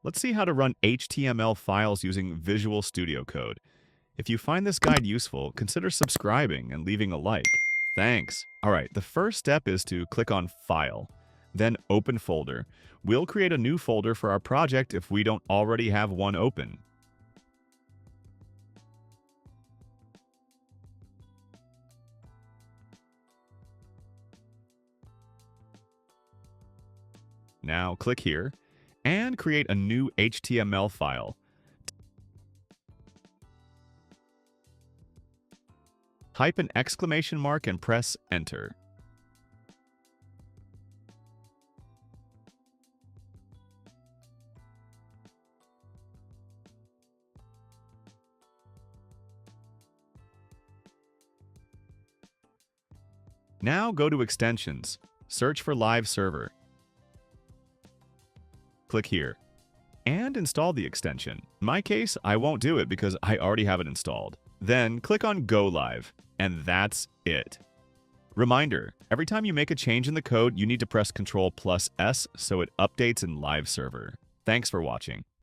Let's see how to run HTML files using Visual Studio Code. If you find this guide useful, consider subscribing and leaving a like. Thanks. All right, the first step is to click on File, then Open Folder. We'll create a new folder for our project if we don't already have one open. Now click here and create a new HTML file. Type an exclamation mark and press Enter. Now go to Extensions. Search for Live Server. Click here and install the extension. In my case, I won't do it because I already have it installed. Then click on Go Live, and that's it. Reminder, every time you make a change in the code, you need to press Ctrl+S so it updates in Live Server. Thanks for watching.